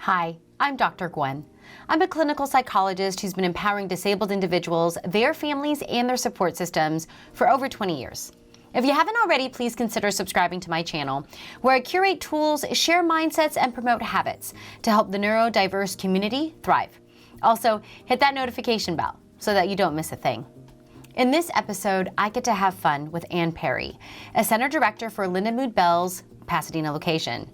Hi, I'm Dr. Gwen. I'm a clinical psychologist who's been empowering disabled individuals, their families, and their support systems for over 20 years. If you haven't already, please consider subscribing to my channel, where I curate tools, share mindsets, and promote habits to help the neurodiverse community thrive. Also, hit that notification bell so that you don't miss a thing. In this episode, I get to have fun with Ann Perry, a center director for Lindamood-Bell's Pasadena location.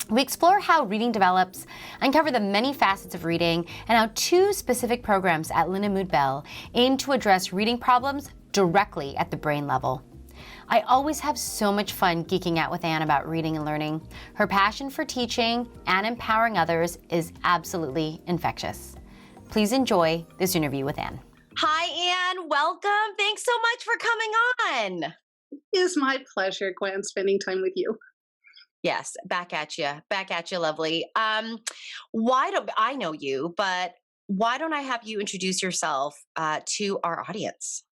We explore how reading develops, uncover the many facets of reading, and how two specific programs at Lindamood-Bell aim to address reading problems directly at the brain level. I always have so much fun geeking out with Ann about reading and learning. Her passion for teaching and empowering others is absolutely infectious. Please enjoy this interview with Ann. Hi, Ann. Welcome. Thanks so much for coming on. It is my pleasure, Gwen, spending time with you. Yes, back at you, lovely. Why don't I know you, but why don't I have you introduce yourself to our audience?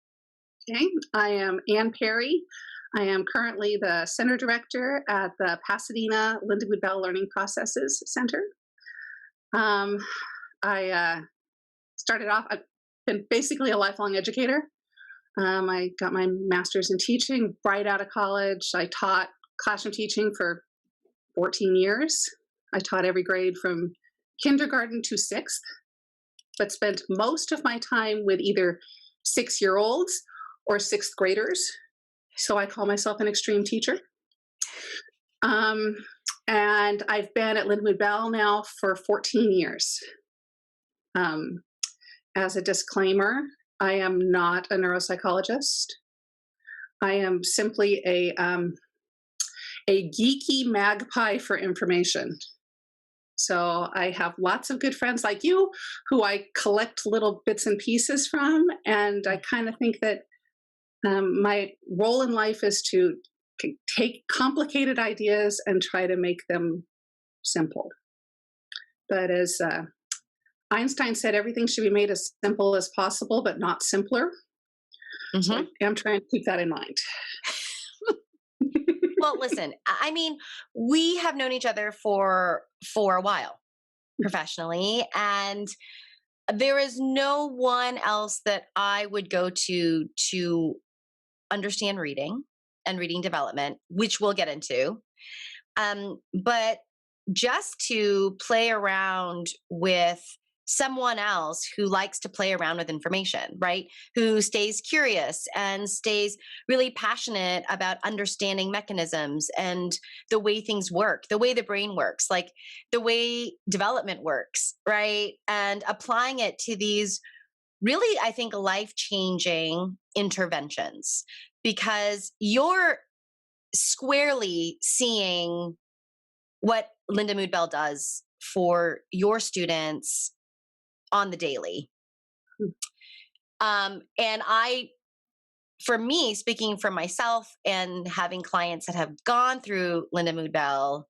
Okay, I am Ann Perry. I am currently the center director at the Pasadena Lindamood-Bell Learning Processes Center. I started off, I've been basically a lifelong educator. I got my master's in teaching right out of college. I taught classroom teaching for 14 years. I taught every grade from kindergarten to sixth, but spent most of my time with either 6-year-olds or sixth graders. So I call myself an extreme teacher. And I've been at Lindamood-Bell now for 14 years. As a disclaimer, I am not a neuropsychologist. I am simply a geeky magpie for information. So I have lots of good friends like you who I collect little bits and pieces from. And I kind of think that my role in life is to take complicated ideas and try to make them simple. But as Einstein said, everything should be made as simple as possible, but not simpler. Mm-hmm. So I'm trying to keep that in mind. Well, listen, I mean, we have known each other for a while professionally, and there is no one else that I would go to understand reading and reading development, which we'll get into. But just to play around with someone else who likes to play around with information, right? Who stays curious and stays really passionate about understanding mechanisms and the way things work, the way the brain works, like the way development works, right? And applying it to these really, I think, life-changing interventions, because you're squarely seeing what Lindamood-Bell does for your students on the daily. And for me, speaking for myself and having clients that have gone through Lindamood-Bell,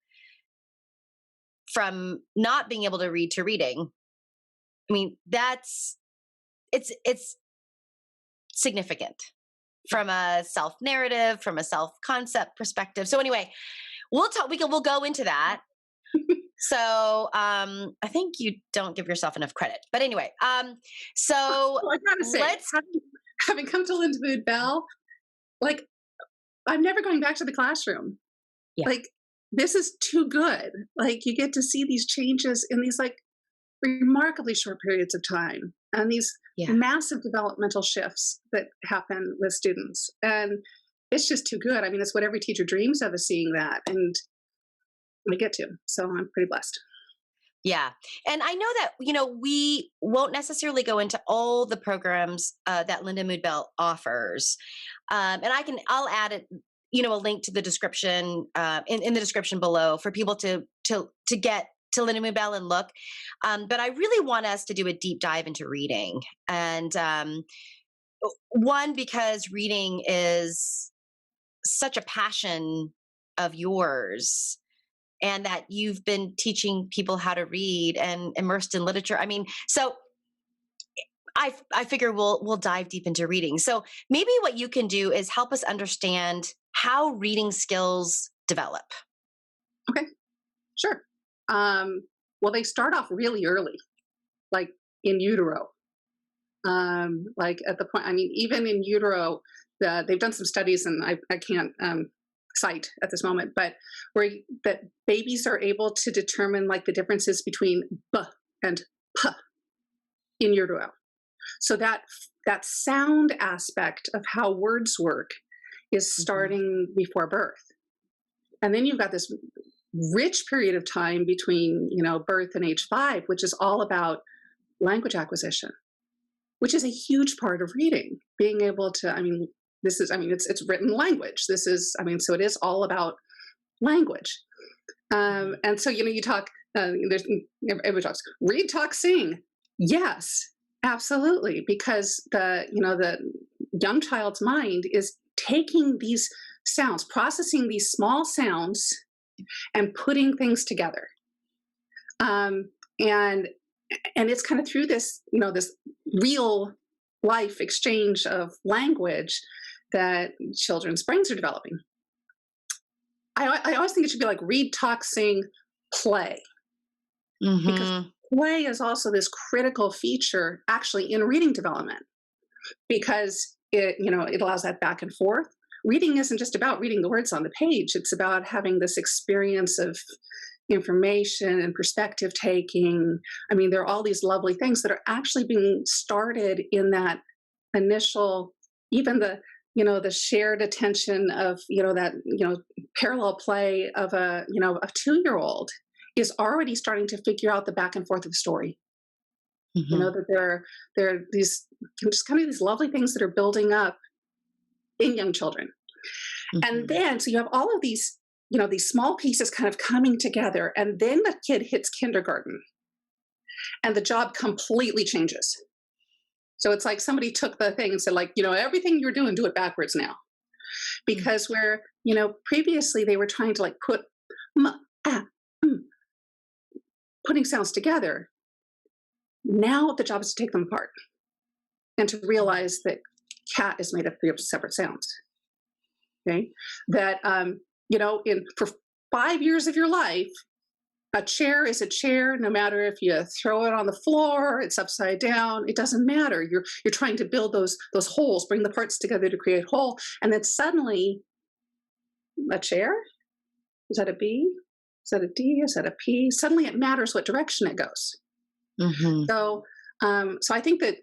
from not being able to read to reading, I mean, it's significant from a self-narrative, from a self-concept perspective. So anyway, we'll go into that. So I think you don't give yourself enough credit. But anyway, so well, I gotta say, having come to Lindamood-Bell, like, I'm never going back to the classroom. Yeah. Like, this is too good. Like, you get to see these changes in these like remarkably short periods of time, and these massive developmental shifts that happen with students. And it's just too good. I mean, it's what every teacher dreams of, is seeing that. And I get to. So I'm pretty blessed. Yeah. And I know that, we won't necessarily go into all the programs that Lindamood-Bell offers. And I'll add it, a link to the description in the description below for people to get to Lindamood-Bell and look. But I really want us to do a deep dive into reading. And one, because reading is such a passion of yours, and that you've been teaching people how to read and immersed in literature. I mean, so I figure we'll dive deep into reading. So maybe what you can do is help us understand how reading skills develop. Okay, sure. Well, they start off really early, like in utero. Like at the point, I mean, even in utero, they've done some studies, and I can't cite at this moment, but where that babies are able to determine like the differences between b and p in utero. So that sound aspect of how words work is starting before birth. And then you've got this rich period of time between, birth and age 5, which is all about language acquisition, which is a huge part of reading. Being able to, it's written language. So it is all about language. And so, you talk, everybody talks, read, talk, sing. Yes, absolutely. Because the young child's mind is taking these sounds, processing these small sounds and putting things together. And it's kind of through this, this real life exchange of language that children's brains are developing. I always think it should be like read, talk, sing, play. Because play is also this critical feature actually in reading development, because it allows that back and forth. Reading isn't just about reading the words on the page. It's about having this experience of information and perspective taking. I mean, there are all these lovely things that are actually being started in that initial, even the shared attention of, parallel play of a 2-year-old is already starting to figure out the back and forth of the story. That there are these just kind of these lovely things that are building up in young children. And then, so you have all of these, these small pieces kind of coming together, and then the kid hits kindergarten and the job completely changes. So it's like somebody took the thing and said, like, everything you're doing, do it backwards now. Because where, previously they were trying to like put putting sounds together. Now the job is to take them apart and to realize that cat is made of 3 separate sounds. Okay. That, for 5 years of your life, a chair is a chair, no matter if you throw it on the floor, it's upside down, it doesn't matter. You're trying to build those holes, bring the parts together to create a whole. And then suddenly, a chair? Is that a B? Is that a D? Is that a P? Suddenly it matters what direction it goes. So I think that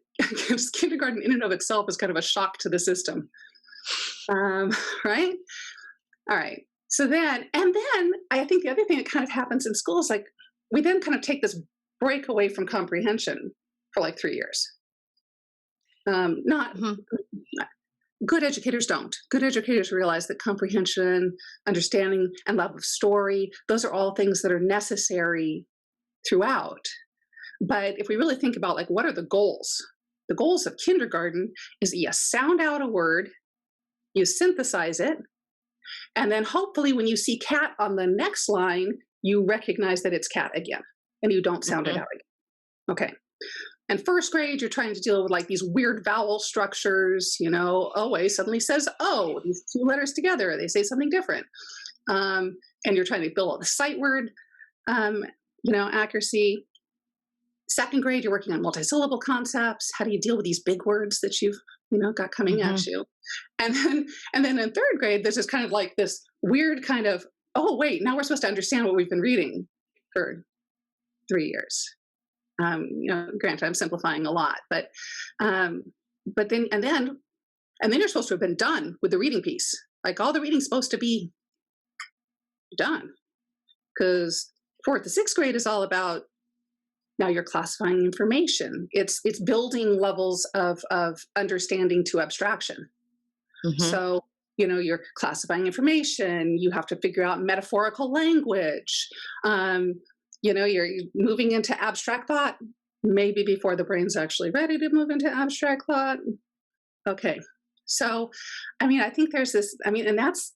kindergarten in and of itself is kind of a shock to the system. Right? All right. So then I think the other thing that kind of happens in school is like, we then kind of take this break away from comprehension for like 3 years. Good educators don't. Good educators realize that comprehension, understanding, and love of story, those are all things that are necessary throughout. But if we really think about like, what are the goals? The goals of kindergarten is that you sound out a word, you synthesize it, and then hopefully when you see cat on the next line, you recognize that it's cat again, and you don't sound it out again. Okay. And first grade, you're trying to deal with like these weird vowel structures, OA suddenly says O, these 2 letters together, they say something different. And you're trying to build the sight word, accuracy. Second grade, you're working on multisyllable concepts. How do you deal with these big words that you've, got coming at you? And then in third grade, there's just kind of like this weird kind of, oh, wait, now we're supposed to understand what we've been reading for 3 years. Granted, I'm simplifying a lot, but then you're supposed to have been done with the reading piece. Like all the reading's supposed to be done, because 4th to 6th grade is all about, now you're classifying information. It's building levels of understanding to abstraction. So, you're classifying information. You have to figure out metaphorical language. You're moving into abstract thought, maybe before the brain's actually ready to move into abstract thought. Okay. So, I think there's this, and that's,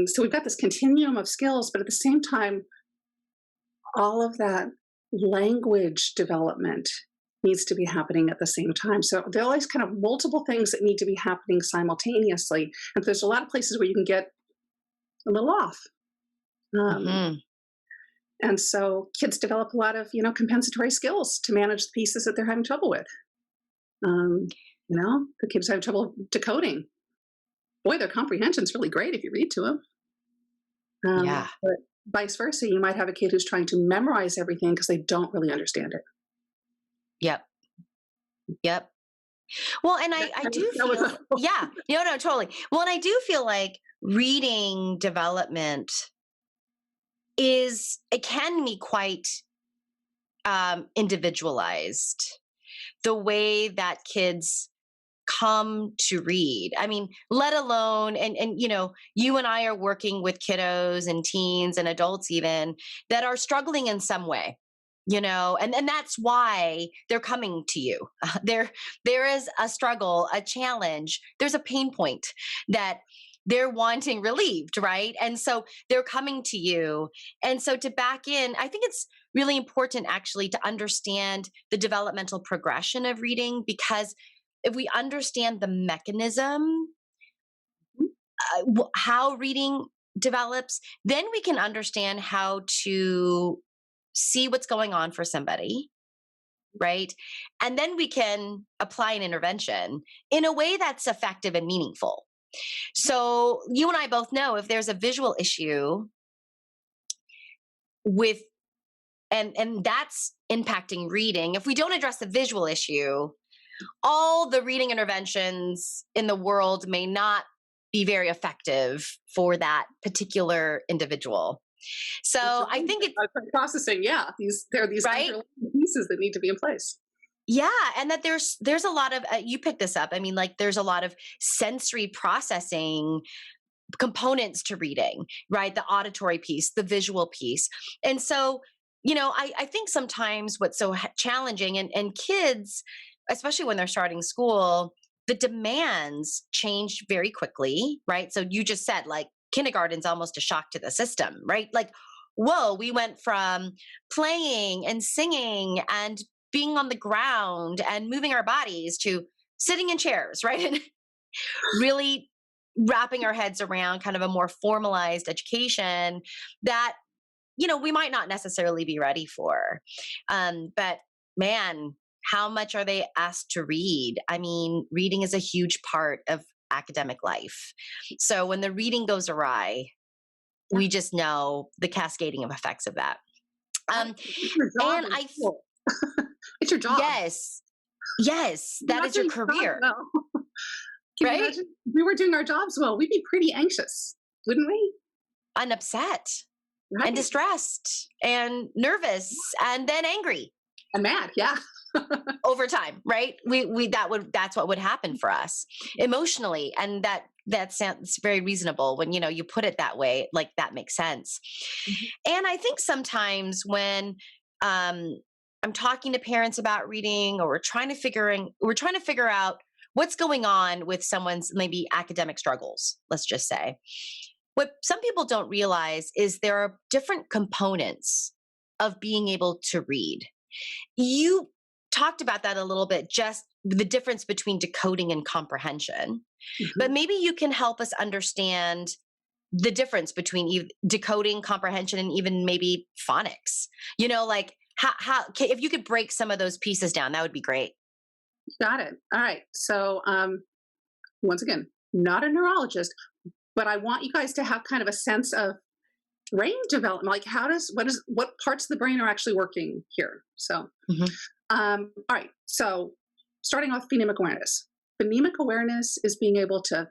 so we've got this continuum of skills, but at the same time, all of that language development needs to be happening at the same time. So there are always kind of multiple things that need to be happening simultaneously. And there's a lot of places where you can get a little off. And so kids develop a lot of, compensatory skills to manage the pieces that they're having trouble with. The kids have trouble decoding. Boy, their comprehension's really great if you read to them. Yeah. But vice versa, you might have a kid who's trying to memorize everything because they don't really understand it. Yep. Yep. Well, and I do feel, yeah, no, totally. Well, and I do feel like reading development it can be quite individualized, the way that kids come to read. I mean, let alone, and you and I are working with kiddos and teens and adults even that are struggling in some way, and that's why they're coming to you. There is a struggle, a challenge, there's a pain point that they're wanting relieved, right? And so they're coming to you. And so to back in, I think it's really important actually to understand the developmental progression of reading, because if we understand the mechanism, how reading develops, then we can understand how to see what's going on for somebody, right? And then we can apply an intervention in a way that's effective and meaningful. So you and I both know if there's a visual issue with and that's impacting reading, if we don't address the visual issue, all the reading interventions in the world may not be very effective for that particular individual. So I think it's processing. Yeah, there are these right? pieces that need to be in place. Yeah, and that there's a lot of you picked this up. I mean, like there's a lot of sensory processing components to reading, right? The auditory piece, the visual piece, and so I think sometimes what's so challenging and kids, especially when they're starting school, the demands change very quickly, right? So you just said like kindergarten's almost a shock to the system, right? Like, whoa, we went from playing and singing and being on the ground and moving our bodies to sitting in chairs, right? And really wrapping our heads around kind of a more formalized education that we might not necessarily be ready for. But man, how much are they asked to read? I mean, reading is a huge part of academic life. So when the reading goes awry, we just know the cascading of effects of that. It's your job And it's your job. Yes, that is your career. Can right? you imagine if we were doing our jobs well, we'd be pretty anxious, wouldn't we? And upset. Right. And distressed and nervous and then angry and mad, yeah. over time, right? That's what would happen for us emotionally, and that sounds very reasonable when you put it that way. Like that makes sense. Mm-hmm. And I think sometimes when I'm talking to parents about reading, or we're trying to figure out what's going on with someone's maybe academic struggles, let's just say. What some people don't realize is there are different components of being able to read. You talked about that a little bit, just the difference between decoding and comprehension. Mm-hmm. But maybe you can help us understand the difference between decoding, comprehension, and even maybe phonics. Like how if you could break some of those pieces down, that would be great. Got it. All right. So once again, not a neurologist, but I want you guys to have kind of a sense of brain development. Like what parts of the brain are actually working here? So, mm-hmm. All right. So starting off phonemic awareness. Phonemic awareness is being able to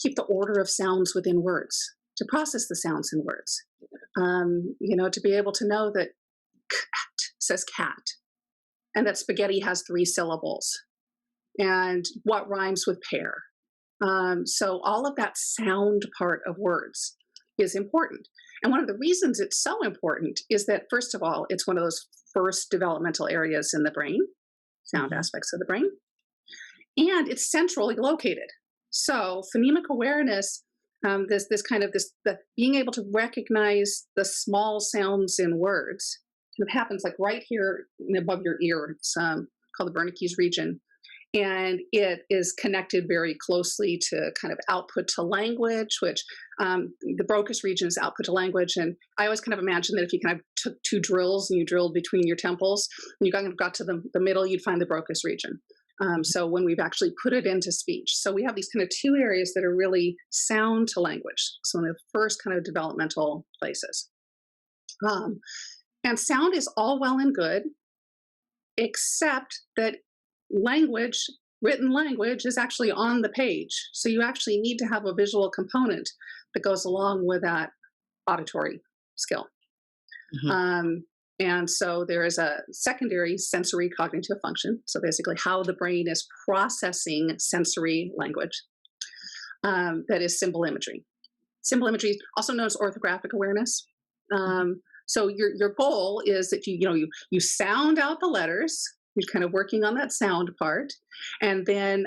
keep the order of sounds within words, to process the sounds in words. To be able to know that cat says cat, and that spaghetti has 3 syllables, and what rhymes with pear. So all of that sound part of words is important. And one of the reasons it's so important is that, first of all, it's one of those first developmental areas in the brain, sound aspects of the brain, and it's centrally located. So phonemic awareness, the being able to recognize the small sounds in words, it happens like right here above your ear. It's called the Wernicke's region. And it is connected very closely to kind of output to language, which the Broca's region is output to language. And I always kind of imagine that if you kind of took two drills and you drilled between your temples, and you got to the middle, you'd find the Broca's region. So when we've actually put it into speech. So we have these kind of two areas that are really sound to language. So in the first kind of developmental places. And sound is all well and good, except that language, written language, is actually on the page. So you actually need to have a visual component that goes along with that auditory skill. And so there is a secondary sensory cognitive function. So basically how the brain is processing sensory language, that is symbol imagery. Symbol imagery, also known as orthographic awareness. So your goal is that you sound out the letters. You're kind of working on that sound part, and then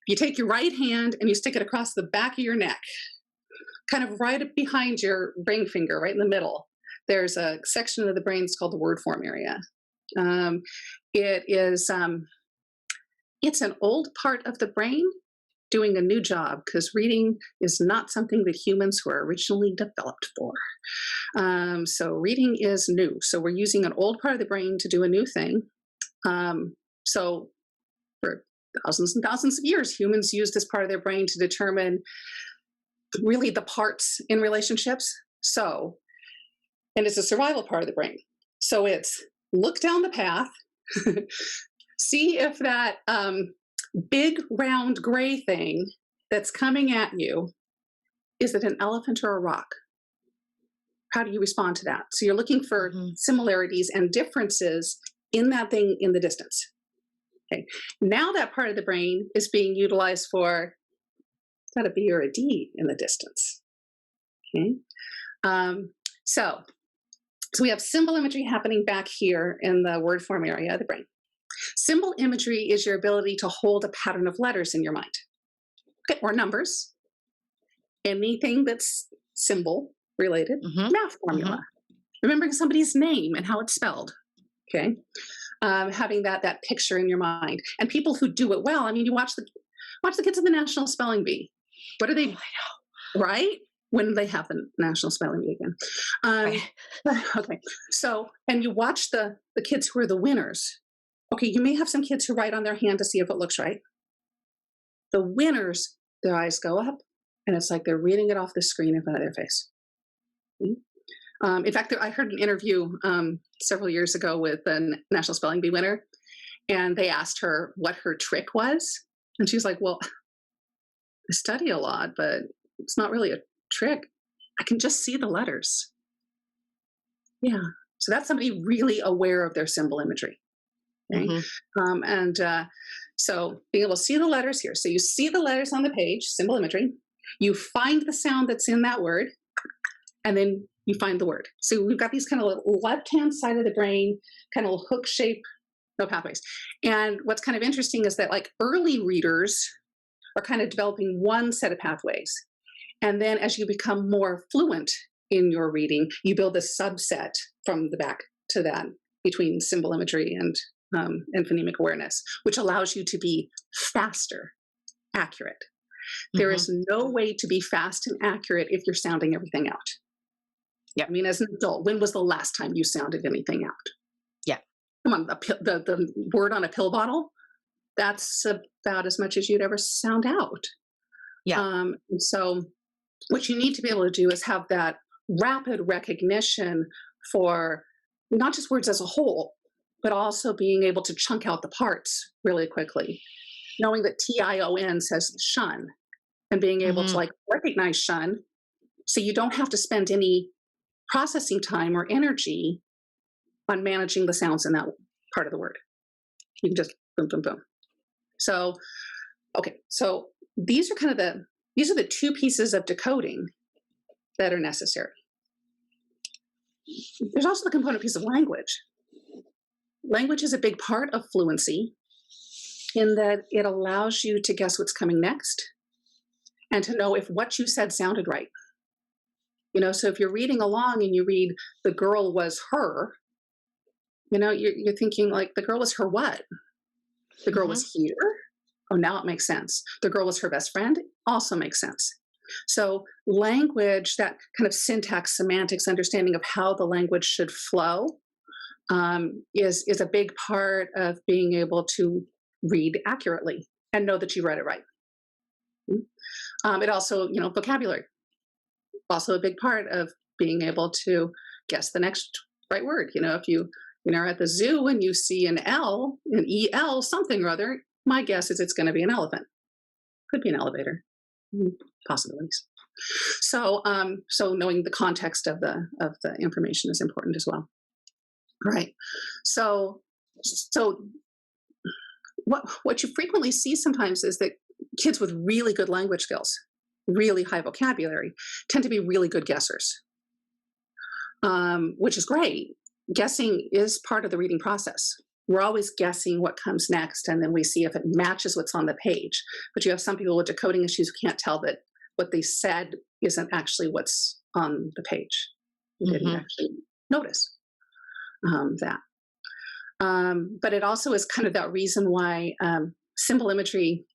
you take your right hand and you stick it across the back of your neck, kind of right behind your ring finger, right in the middle. There's a section of the brain that's called the word form area. It's an old part of the brain doing a new job, because reading is not something that humans were originally developed for. So reading is new. So we're using an old part of the brain to do a new thing. So for thousands and thousands of years, humans used this part of their brain to determine really the parts in relationships. And it's a survival part of the brain. So it's look down the path, see if that big round gray thing that's coming at you, is it an elephant or a rock? How do you respond to that? So you're looking for similarities and differences in that thing in the distance. Okay. Now that part of the brain is being utilized for, is that a B or a D in the distance? Okay. So we have symbol imagery happening back here in the word form area of the brain. Symbol imagery is your ability to hold a pattern of letters in your mind, okay, or numbers, anything that's symbol related, math formula, remembering somebody's name and how it's spelled, okay, having that picture in your mind. And people who do it well, I mean, you watch the kids in the National Spelling Bee. What are they, right? When they have the National Spelling Bee again. Right. Okay, so, and you watch the kids who are the winners. Okay, you may have some kids who write on their hand to see if it looks right. The winners, their eyes go up, and it's like they're reading it off the screen in front of their face. In fact, I heard an interview several years ago with a National Spelling Bee winner, and they asked her what her trick was. And she's like, well, I study a lot, but it's not really a trick. I can just see the letters. Yeah, so that's somebody really aware of their symbol imagery. Okay. So being able to see the letters here. So you see the letters on the page, symbol imagery. You find the sound that's in that word, and then you find the word. So we've got these kind of left-hand side of the brain, kind of hook shape, no pathways. And what's kind of interesting is that like early readers are kind of developing one set of pathways. And then as you become more fluent in your reading, you build a subset from the back to that between symbol imagery and phonemic awareness, which allows you to be faster, accurate. There is no way to be fast and accurate if you're sounding everything out. Yeah, I mean, as an adult, when was the last time you sounded anything out? Yeah. Come on, the word on a pill bottle, that's about as much as you'd ever sound out. Yeah. And so what you need to be able to do is have that rapid recognition for not just words as a whole, but also being able to chunk out the parts really quickly, knowing that TION says shun, and being able to like recognize shun, so you don't have to spend any processing time or energy on managing the sounds in that part of the word. You can just boom, boom, boom. So, okay, so these are the two pieces of decoding that are necessary. There's also the component piece of language. Language is a big part of fluency in that it allows you to guess what's coming next and to know if what you said sounded right. You know, so if you're reading along and you read, the girl was her, you know, you're thinking like, the girl was her what? The girl was here? Oh, now it makes sense. The girl was her best friend? Also makes sense. So language, that kind of syntax, semantics, understanding of how the language should flow, is a big part of being able to read accurately and know that you read it right. It also, vocabulary, also a big part of being able to guess the next right word. If you are at the zoo and you see an EL, something or other, my guess is it's going to be an elephant. Could be an elevator. Possibilities. So, so knowing the context of the information is important as well. Right. So what you frequently see sometimes is that kids with really good language skills, really high vocabulary, tend to be really good guessers, which is great. Guessing is part of the reading process. We're always guessing what comes next, and then we see if it matches what's on the page. But you have some people with decoding issues who can't tell that what they said isn't actually what's on the page. They didn't actually notice that. But it also is kind of that reason why symbol imagery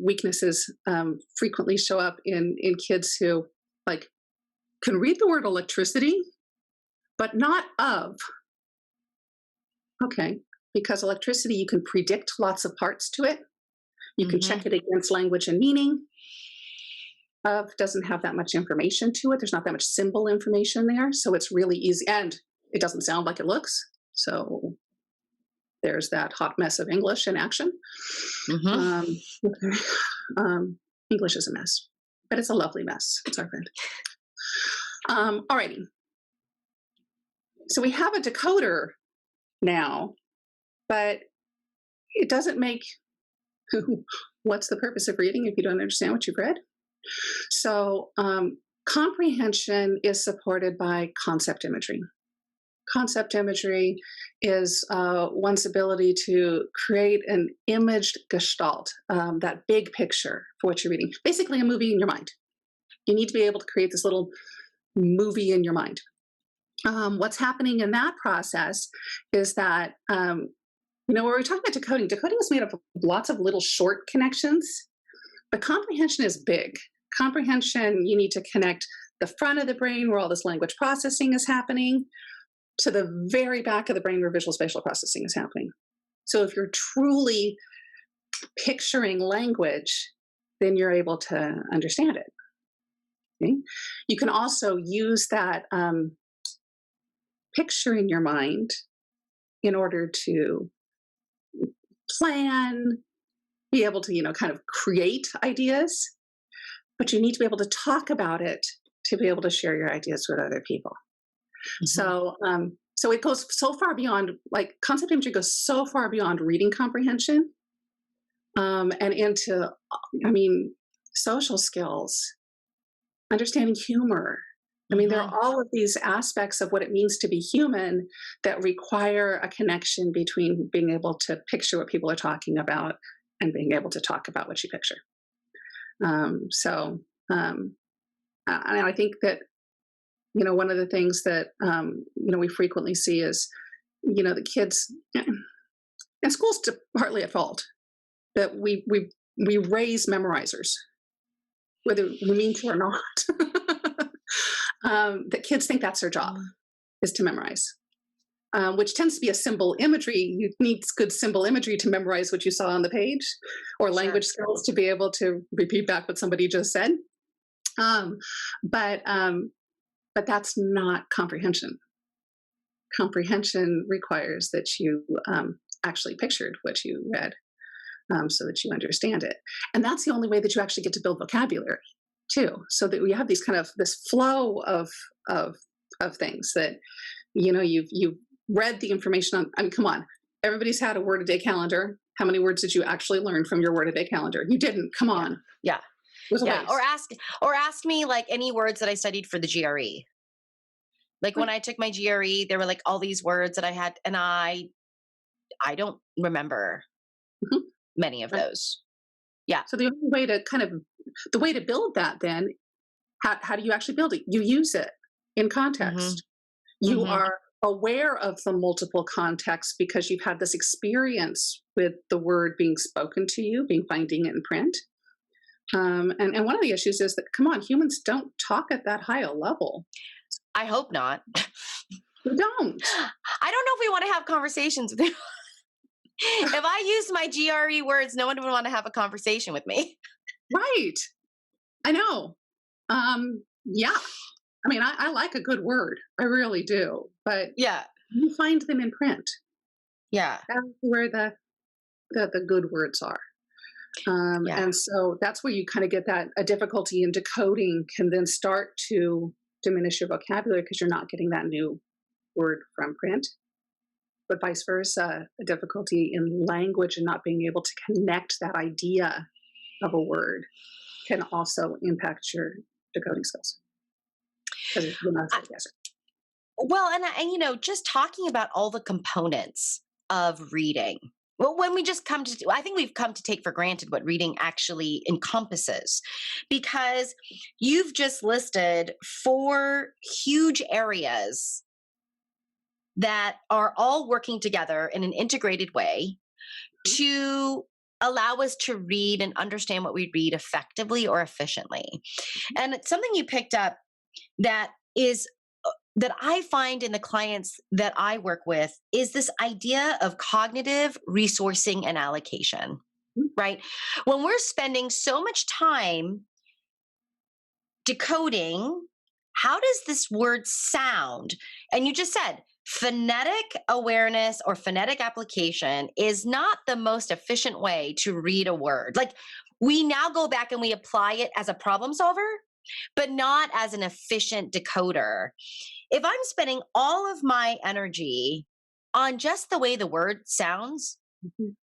weaknesses frequently show up in kids who can read the word electricity, but not of. Okay, because electricity, you can predict lots of parts to it. You can check it against language and meaning. Of doesn't have that much information to it. There's not that much symbol information there. So it's really easy. And it doesn't sound like it looks. So there's that hot mess of English in action. English is a mess, but it's a lovely mess. It's our friend. Alrighty. So we have a decoder now, but it doesn't make, what's the purpose of reading if you don't understand what you've read? So comprehension is supported by concept imagery. Concept imagery is one's ability to create an imaged gestalt, that big picture for what you're reading. Basically a movie in your mind. You need to be able to create this little movie in your mind. What's happening in that process is that, when we're talking about decoding is made up of lots of little short connections, but comprehension is big. Comprehension, you need to connect the front of the brain where all this language processing is happening to the very back of the brain where visual spatial processing is happening. So if you're truly picturing language, then you're able to understand it. Okay? You can also use that picture in your mind in order to plan, be able to, kind of create ideas, but you need to be able to talk about it to be able to share your ideas with other people. So it goes so far beyond, concept imagery goes so far beyond reading comprehension, and into, social skills, understanding humor. There are all of these aspects of what it means to be human that require a connection between being able to picture what people are talking about and being able to talk about what you picture. And I think that, one of the things that, we frequently see is, the kids, and school's partly at fault, that we raise memorizers, whether we mean to or not. That kids think that's their job, is to memorize, which tends to be a symbol imagery. You need good symbol imagery to memorize what you saw on the page, or language skills to be able to repeat back what somebody just said. But that's not comprehension. Comprehension requires that you actually pictured what you read, so that you understand it. And that's the only way that you actually get to build vocabulary too. So that we have these kind of this flow of things that, you've read the information on. Come on, everybody's had a word a day calendar. How many words did you actually learn from your word a day calendar? You didn't. Come on. Yeah. Or ask me any words that I studied for the GRE. When I took my GRE, there were all these words that I had, and I don't remember many of those. Yeah. So the only way to build that then, how do you actually build it? You use it in context. You are aware of the multiple contexts because you've had this experience with the word being spoken to you, finding it in print. And one of the issues is that, come on, humans don't talk at that high a level. I hope not. We don't. I don't know if we want to have conversations with you. If I used my GRE words, no one would want to have a conversation with me. Right. I know. Yeah. I mean, I like a good word. I really do. But Yeah. you find them in print. Yeah. That's where the good words are. Yeah. And so that's where you kind of get that a difficulty in decoding can then start to diminish your vocabulary because you're not getting that new word from print. But vice versa, a difficulty in language and not being able to connect that idea of a word can also impact your decoding skills. Because you're not a guesser. Well, and just talking about all the components of reading. Well, when we just I think we've come to take for granted what reading actually encompasses, because you've just listed 4 huge areas that are all working together in an integrated way to allow us to read and understand what we read effectively or efficiently. And it's something you picked up that I find in the clients that I work with is this idea of cognitive resourcing and allocation, right? When we're spending so much time decoding, how does this word sound? And you just said phonetic awareness or phonetic application is not the most efficient way to read a word. Like, we now go back and we apply it as a problem solver, but not as an efficient decoder. If I'm spending all of my energy on just the way the word sounds,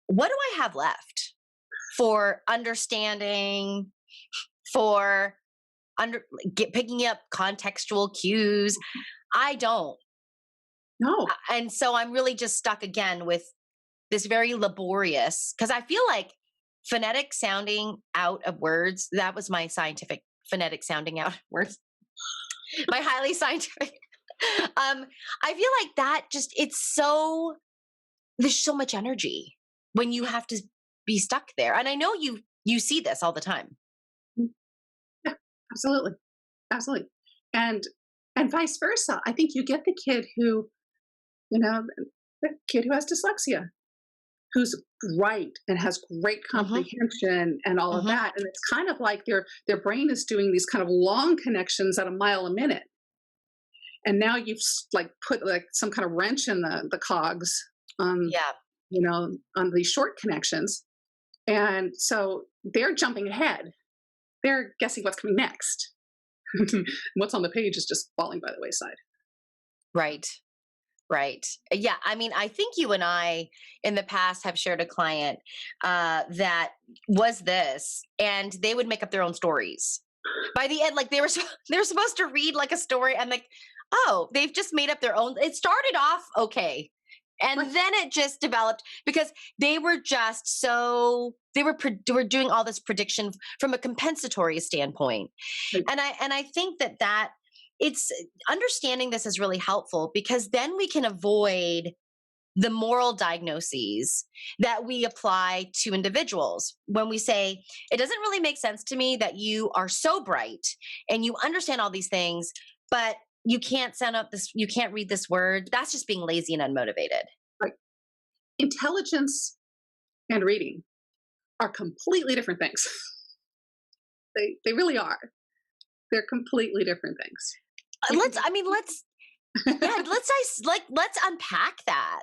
what do I have left for understanding, for picking up contextual cues? I don't. No. And so I'm really just stuck again with this very laborious, because I feel like phonetic sounding out of words, that was my scientific phonetic sounding out of words, my highly scientific. I feel like that there's so much energy when you have to be stuck there. And I know you see this all the time. Yeah, absolutely. Absolutely. And vice versa. I think you get the kid who, the kid who has dyslexia, who's bright and has great comprehension and all of that. And it's kind of like their brain is doing these kind of long connections at a mile a minute. And now you've put some kind of wrench in the cogs on, on these short connections. And so they're jumping ahead. They're guessing what's coming next. What's on the page is just falling by the wayside. Right. Right. Yeah. I mean, I think you and I in the past have shared a client that was this, and they would make up their own stories. By the end, like they were supposed to read like a story, and like, oh, they've just made up their own. It started off okay, and then it just developed because they were just they were doing all this prediction from a compensatory standpoint, and I think that it's understanding this is really helpful, because then we can avoid the moral diagnoses that we apply to individuals when we say, it doesn't really make sense to me that you are so bright and you understand all these things, but you can't you can't read this word. That's just being lazy and unmotivated. Right. Intelligence and reading are completely different things. They really are. They're completely different things. Let's unpack that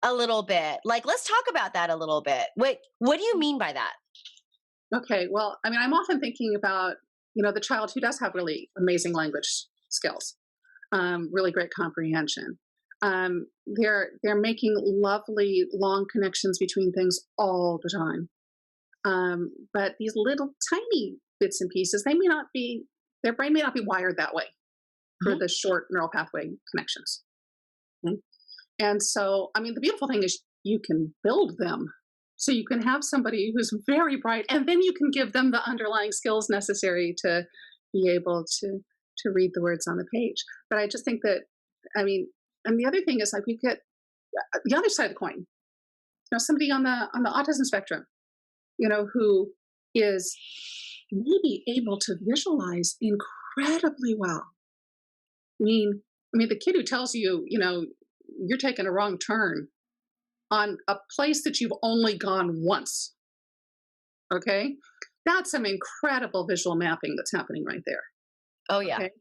a little bit. Like, let's talk about that a little bit. What do you mean by that? Okay. Well, I mean, I'm often thinking about, the child who does have really amazing language skills, really great comprehension. They're making lovely long connections between things all the time. But these little tiny bits and pieces, their brain may not be wired that way for the short neural pathway connections. Okay? And so, I mean, the beautiful thing is you can build them. So you can have somebody who's very bright, and then you can give them the underlying skills necessary to be able to read the words on the page. But I just think that, I mean, and the other thing is, like, we get the other side of the coin. Somebody on the autism spectrum, who is may be able to visualize incredibly well. I mean, the kid who tells you, you're taking a wrong turn on a place that you've only gone once. Okay. That's some incredible visual mapping that's happening right there. Oh yeah. Okay.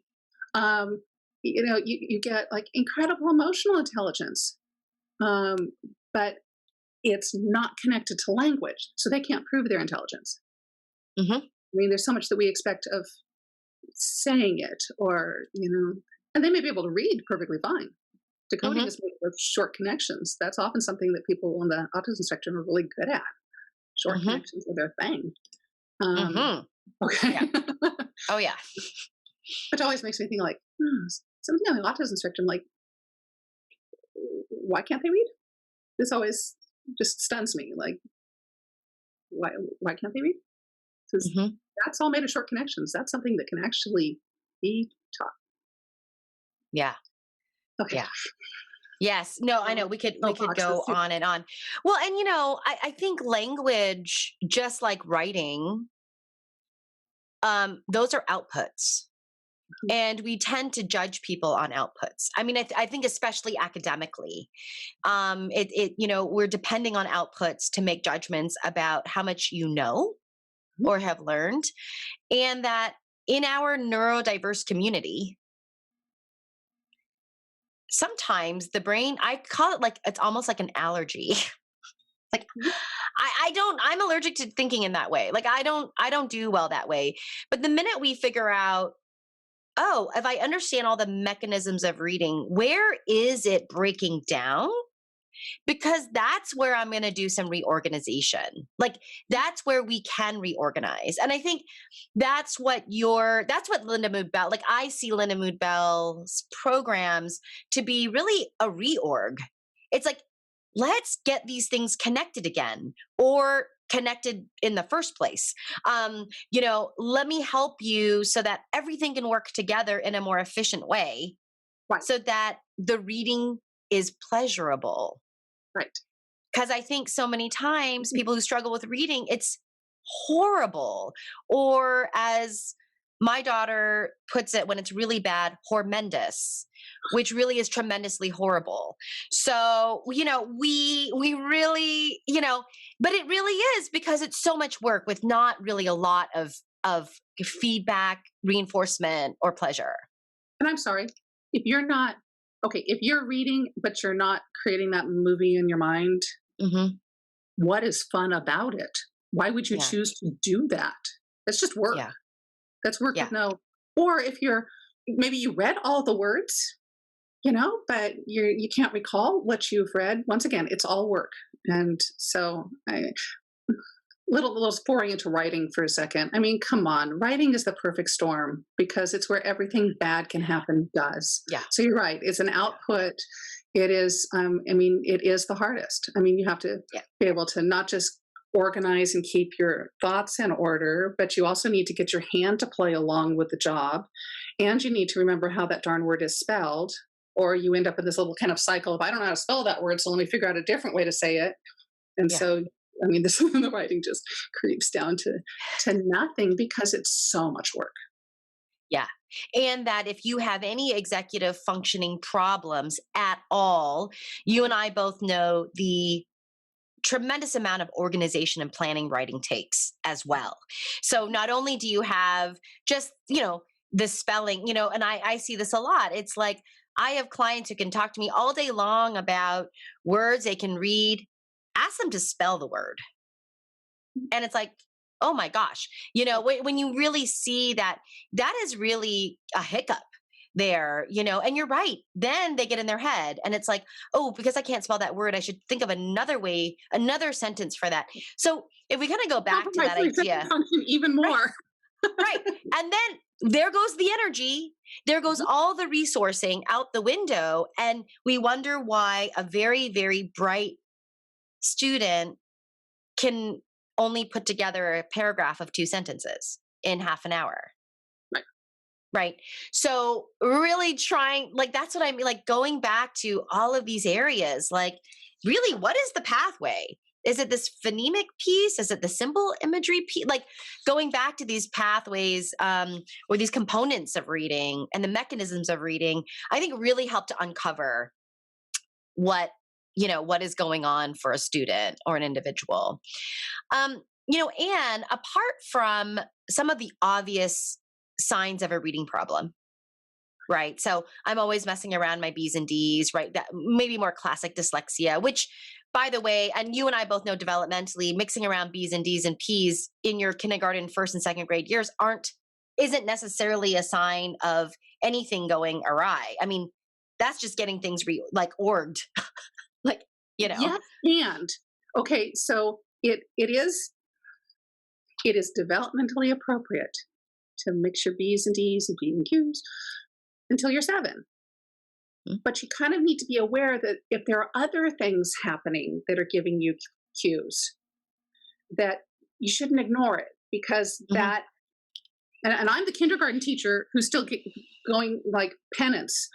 You get like incredible emotional intelligence, but it's not connected to language. So they can't prove their intelligence. Hmm. I mean, there's so much that we expect of saying it, and they may be able to read perfectly fine. Decoding Hmm. is made with short connections. That's often something that people on the autism spectrum are really good at. Short Hmm. connections are their thing. Um, Hmm. okay. Yeah. Oh yeah. Which always makes me think like, something on the autism spectrum, like, why can't they read? This always just stuns me. Like, why can't they read? Because Hmm. that's all made of short connections. That's something that can actually be taught. Yeah. Okay. Yeah. Yes. No, I know we could go Soapboxes. on and on. Well, and I think language, just like writing, those are outputs. And we tend to judge people on outputs. I mean, I think especially academically, we're depending on outputs to make judgments about how much you know Mhm. or have learned, and that in our neurodiverse community, sometimes the brain, I call it like it's almost like an allergy. Like Mhm. I'm allergic to thinking in that way. Like I don't do well that way. But the minute we figure out, oh, if I understand all the mechanisms of reading, where is it breaking down? Because that's where I'm going to do some reorganization. Like that's where we can reorganize. And I think that's what Lindamood-Bell, like I see Lindamood-Bell's programs to be really a reorg. It's like, let's get these things connected again, or connected in the first place. Let me help you so that everything can work together in a more efficient way, Right. so that the reading is pleasurable. Right. Because I think so many times people who struggle with reading, it's horrible. Or as my daughter puts it when it's really bad, horrendous, which really is tremendously horrible. So, we really, but it really is because it's so much work with not really a lot of feedback, reinforcement, or pleasure. And I'm sorry, if you're not okay, if you're reading, but you're not creating that movie in your mind, Hmm. what is fun about it? Why would you Yeah. choose to do that? That's just work. Yeah. That's work Yeah. with no. Or if maybe you read all the words, but you can't recall what you've read. Once again, it's all work. And so little pouring into writing for a second. I mean, come on, writing is the perfect storm because it's where everything bad can happen does. Yeah. So you're right. It's an output. It is. It is the hardest. I mean, you have to Yeah. be able to not just organize and keep your thoughts in order, but you also need to get your hand to play along with the job, and you need to remember how that darn word is spelled. Or you end up in this little kind of cycle of I don't know how to spell that word, so let me figure out a different way to say it. And Yeah. so, this the writing just creeps down to nothing because it's so much work. Yeah. And that if you have any executive functioning problems at all, you and I both know the tremendous amount of organization and planning writing takes as well. So not only do you have just, the spelling, and I see this a lot. It's like I have clients who can talk to me all day long about words they can read. Ask them to spell the word. And it's like, oh my gosh, when you really see that, that is really a hiccup there, and you're right. Then they get in their head and it's like, oh, because I can't spell that word, I should think of another way, another sentence for that. So if we kind of go back to My that idea, function even right, more. right. And then there goes the energy, there goes all the resourcing out the window. And we wonder why a very, very bright student can only put together a paragraph of 2 sentences in half an hour. Right. Right. So really trying, like, that's what I mean, like going back to all of these areas, like really, what is the pathway? Is it this phonemic piece? Is it the symbol imagery piece? Like going back to these pathways or these components of reading and the mechanisms of reading, I think really help to uncover what what is going on for a student or an individual. And apart from some of the obvious signs of a reading problem, right? So I'm always messing around my B's and D's, right? That maybe more classic dyslexia, which, by the way, and you and I both know developmentally, mixing around B's and D's and P's in your kindergarten, first and second grade years isn't necessarily a sign of anything going awry. I mean, that's just getting things orged, like. Yes, and okay, so it is developmentally appropriate to mix your B's and D's and P's and Q's until you're 7. Mm-hmm. But you kind of need to be aware that if there are other things happening that are giving you cues, that you shouldn't ignore it, because that, and I'm the kindergarten teacher who's still going like penance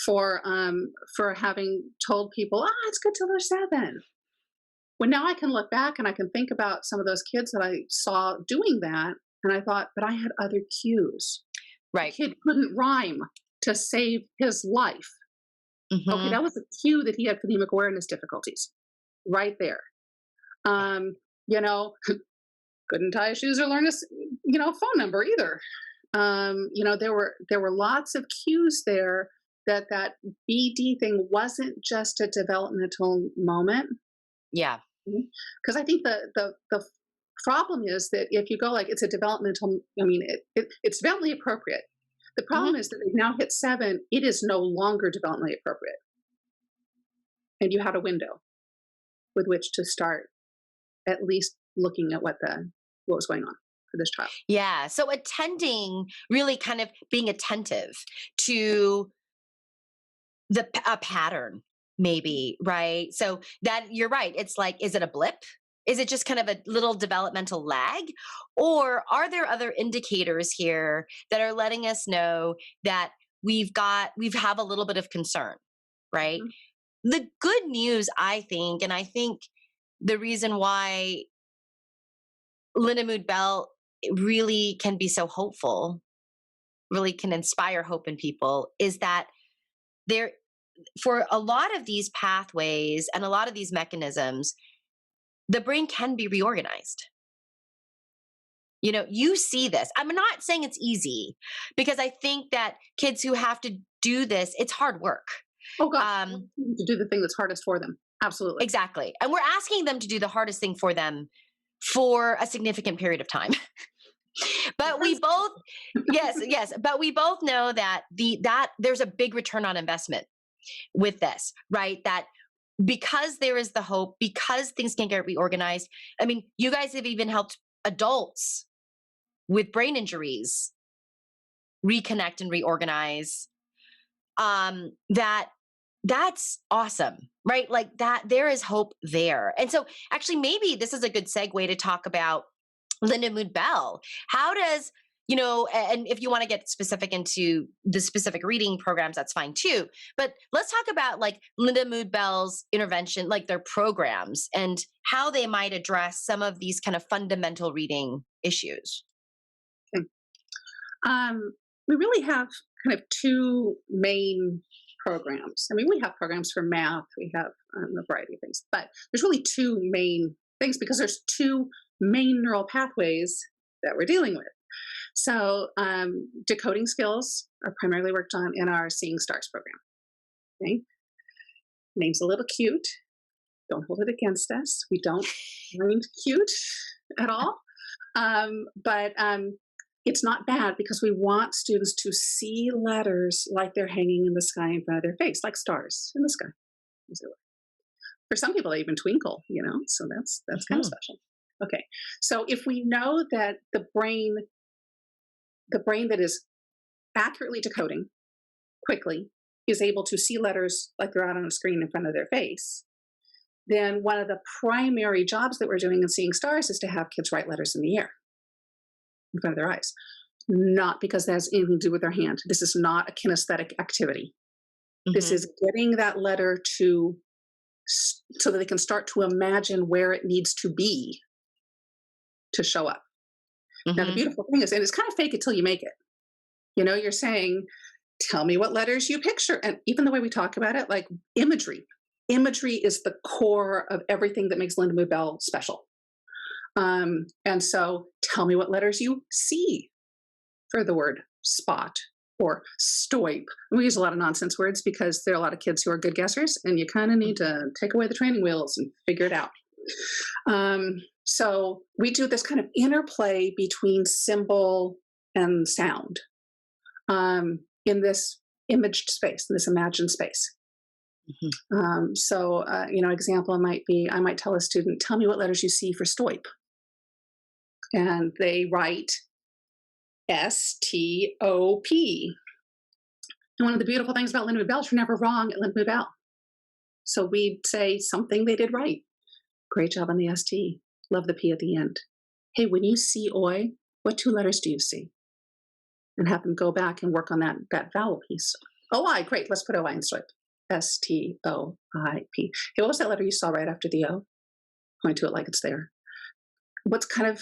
for having told people, it's good till they're 7. Well, now I can look back and I can think about some of those kids that I saw doing that, and I thought, but I had other cues. Right. The kid couldn't rhyme to save his life. Mm-hmm. Okay, that was a cue that he had phonemic awareness difficulties, right there. Couldn't tie his shoes or learn his, phone number either. There were lots of cues there that BD thing wasn't just a developmental moment. Yeah. Because I think the problem is that if you go like it's a developmental, it's developmentally appropriate. The problem is that they've now hit 7, it is no longer developmentally appropriate. And you had a window with which to start at least looking at what was going on for this child. Yeah. So really kind of being attentive to a pattern, maybe, right? So that you're right. It's like, is it a blip? Is it just kind of a little developmental lag? Or are there other indicators here that are letting us know that we have a little bit of concern, right? Mm-hmm. The good news, I think the reason why Lindamood-Bell really can be so hopeful, really can inspire hope in people, is that for a lot of these pathways and a lot of these mechanisms, the brain can be reorganized. You see this. I'm not saying it's easy, because I think that kids who have to do this, it's hard work. Oh gosh, to do the thing that's hardest for them. Absolutely. Exactly. And we're asking them to do the hardest thing for them for a significant period of time. But we both, yes, but we both know that there's a big return on investment with this, right? That because there is the hope, because things can get reorganized. I mean, you guys have even helped adults with brain injuries reconnect and reorganize. That's awesome, right? Like that, there is hope there. And so actually, maybe this is a good segue to talk about Lindamood-Bell. How does, and if you want to get specific into the specific reading programs, that's fine too. But let's talk about like Lindamood-Bell's intervention, like their programs, and how they might address some of these kind of fundamental reading issues. Okay. We really have kind of 2 main programs. I mean, we have programs for math, we have a variety of things, but there's really 2 main things, because there's 2 main neural pathways that we're dealing with. So decoding skills are primarily worked on in our Seeing Stars program. Okay, name's a little cute. Don't hold it against us. We don't mind cute at all. But it's not bad, because we want students to see letters like they're hanging in the sky in front of their face, like stars in the sky. For some people, they even twinkle, so that's kind of special. Okay, so if we know that the brain that is accurately decoding quickly is able to see letters like they're out on a screen in front of their face, then one of the primary jobs that we're doing in Seeing Stars is to have kids write letters in the air in front of their eyes. Not because that has anything to do with their hand. This is not a kinesthetic activity. Mm-hmm. This is getting that letter to so that they can start to imagine where it needs to be to show up. Now, the beautiful thing is, and it's kind of fake it till you make it. You know, you're saying, tell me what letters you picture. And even the way we talk about it, like imagery. Imagery is the core of everything that makes Lindamood-Bell special. And so tell me what letters you see for the word spot or stoip. We use a lot of nonsense words because there are a lot of kids who are good guessers, and you kind of need to take away the training wheels and figure it out. So we do this kind of interplay between symbol and sound in this imaged space, in this imagined space. Example might be, I might tell a student, tell me what letters you see for stoip. And they write S-T-O-P. And one of the beautiful things about Lindamood-Bell is you're never wrong at Lindamood-Bell. So we'd say something they did right. Great job on the S-T. Love the P at the end. Hey, when you see oi, what 2 letters do you see? And have them go back and work on that vowel piece. O-I, great. Let's put O-I in stoip. S-T-O-I-P. Hey, what was that letter you saw right after the O? Point to it like it's there. What's kind of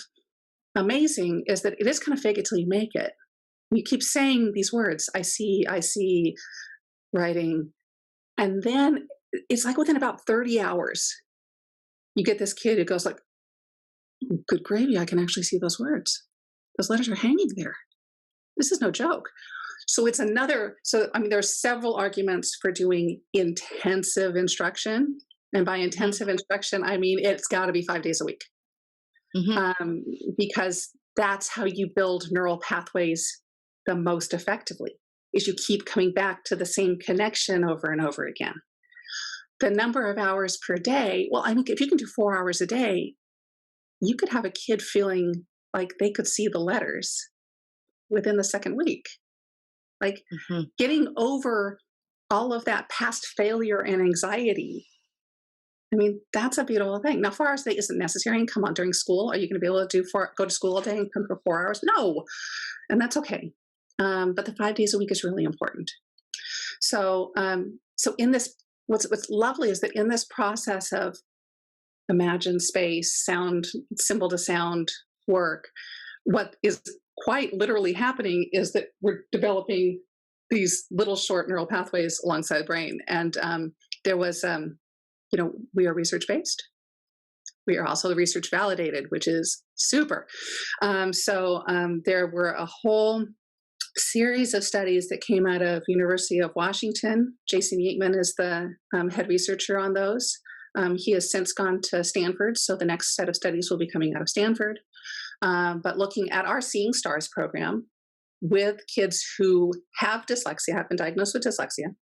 amazing is that it is kind of fake it till you make it. You keep saying these words, I see, writing. And then it's like within about 30 hours, you get this kid who goes like, good gravy, I can actually see those words. Those letters are hanging there. This is no joke. So it's there's several arguments for doing intensive instruction. And by intensive instruction, I mean, it's got to be 5 days a week. Because that's how you build neural pathways the most effectively, is you keep coming back to the same connection over and over again. The number of hours per day, well, I mean, if you can do 4 hours a day, you could have a kid feeling like they could see the letters within the second week. Like getting over all of that past failure and anxiety. I mean, that's a beautiful thing. Now, 4 hours a day isn't necessary and come on during school. Are you going to be able to go to school all day and come for 4 hours? No. And that's okay. But the 5 days a week is really important. So in this, what's lovely is that in this process of imagine space, sound, symbol to sound work, what is quite literally happening is that we're developing these little short neural pathways alongside the brain. And there was, we are research-based. We are also research validated, which is super. There were a whole series of studies that came out of University of Washington. Jason Yeatman is the head researcher on those. He has since gone to Stanford, so the next set of studies will be coming out of Stanford. But looking at our Seeing Stars program with kids who have dyslexia, have been diagnosed with dyslexia.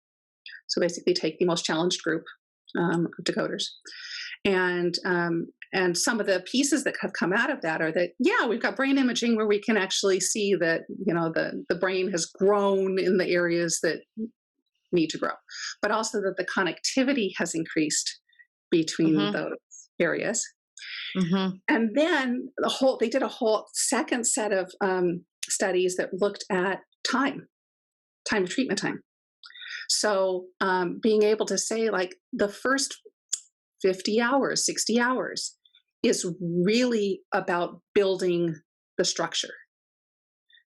So basically take the most challenged group of decoders. And some of the pieces that have come out of that are that, yeah, we've got brain imaging where we can actually see that, the brain has grown in the areas that need to grow, but also that the connectivity has increased between those areas. And then they did a whole second set of studies that looked at time of treatment time. So being able to say like the first 50 hours, 60 hours is really about building the structure.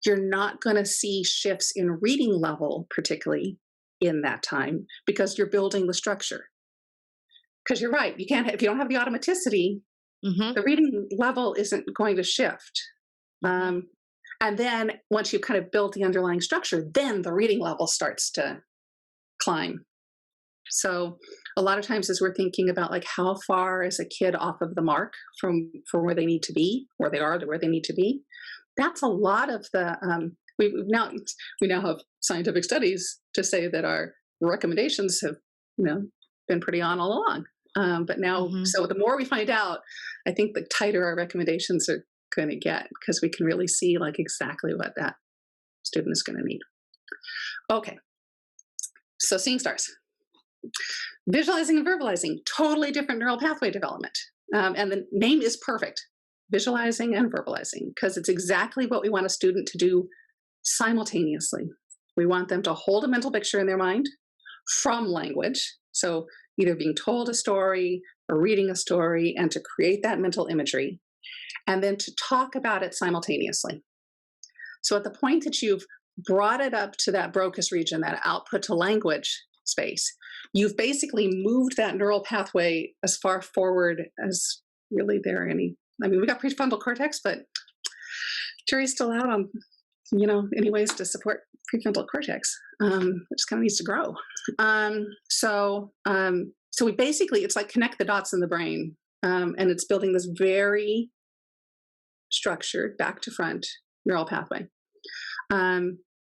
You're not going to see shifts in reading level, particularly in that time, because you're building the structure. Because you're right, you can't, if you don't have the automaticity, the reading level isn't going to shift. And then once you kind of build the underlying structure, then the reading level starts to climb. So a lot of times as we're thinking about like how far is a kid off of the mark from where they need to be, where they are to where they need to be, that's a lot of the, we now have scientific studies to say that our recommendations have, been pretty on all along. But now, so the more we find out, I think the tighter our recommendations are going to get, because we can really see like exactly what that student is going to need. Okay. So Seeing Stars. Visualizing and verbalizing, totally different neural pathway development. And the name is perfect, visualizing and verbalizing, because it's exactly what we want a student to do simultaneously. We want them to hold a mental picture in their mind from language, So either being told a story or reading a story, and to create that mental imagery, and then to talk about it simultaneously. So at the point that you've brought it up to that Broca's region, that output to language space, you've basically moved that neural pathway as far forward as really there any. I mean, we got prefrontal cortex, but jury's still out on, any ways to support prefrontal cortex. It just kind of needs to grow. So we basically, it's like connect the dots in the brain, and it's building this very structured back to front neural pathway. Kind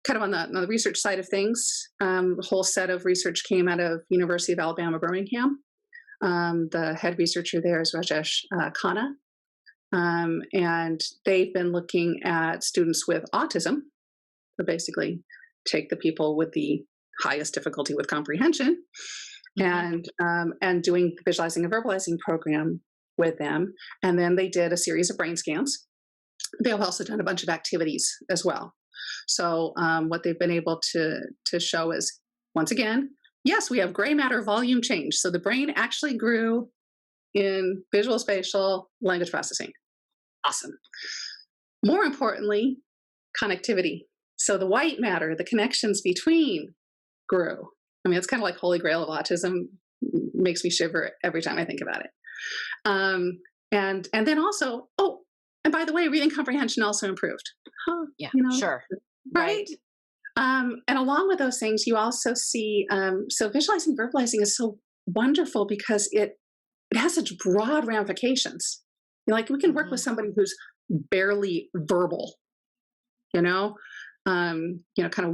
of on the research side of things, a whole set of research came out of University of Alabama, Birmingham. The head researcher there is Rajesh Khanna. And they've been looking at students with autism, so basically take the people with the highest difficulty with comprehension, and doing the visualizing and verbalizing program with them. And then they did a series of brain scans. They've also done a bunch of activities as well. So what they've been able to show is, once again, yes, we have gray matter volume change. So the brain actually grew in visual spatial language processing. Awesome. More importantly, connectivity. So the white matter, the connections between grew. I mean, it's kind of like holy grail of autism. Makes me shiver every time I think about it. And then also, and by the way, reading comprehension also improved. Yeah, You sure. right? And along with those things, you also see, so visualizing, verbalizing is so wonderful because it has such broad ramifications. Like we can work with somebody who's barely verbal, kind of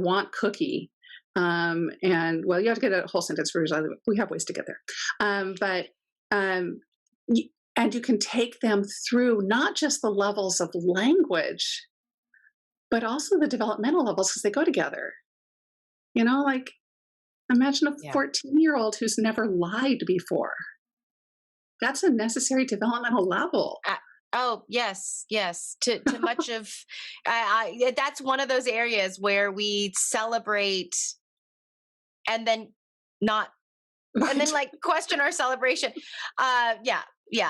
want cookie. And well, you have to get a whole sentence for visualizing. We have ways to get there. And you can take them through not just the levels of language, but also the developmental levels, because they go together. Like imagine a 14-year-old who's never lied before. That's a necessary developmental level. Oh, yes. To much of, that's one of those areas where we celebrate and then not, and then like question our celebration. Yeah,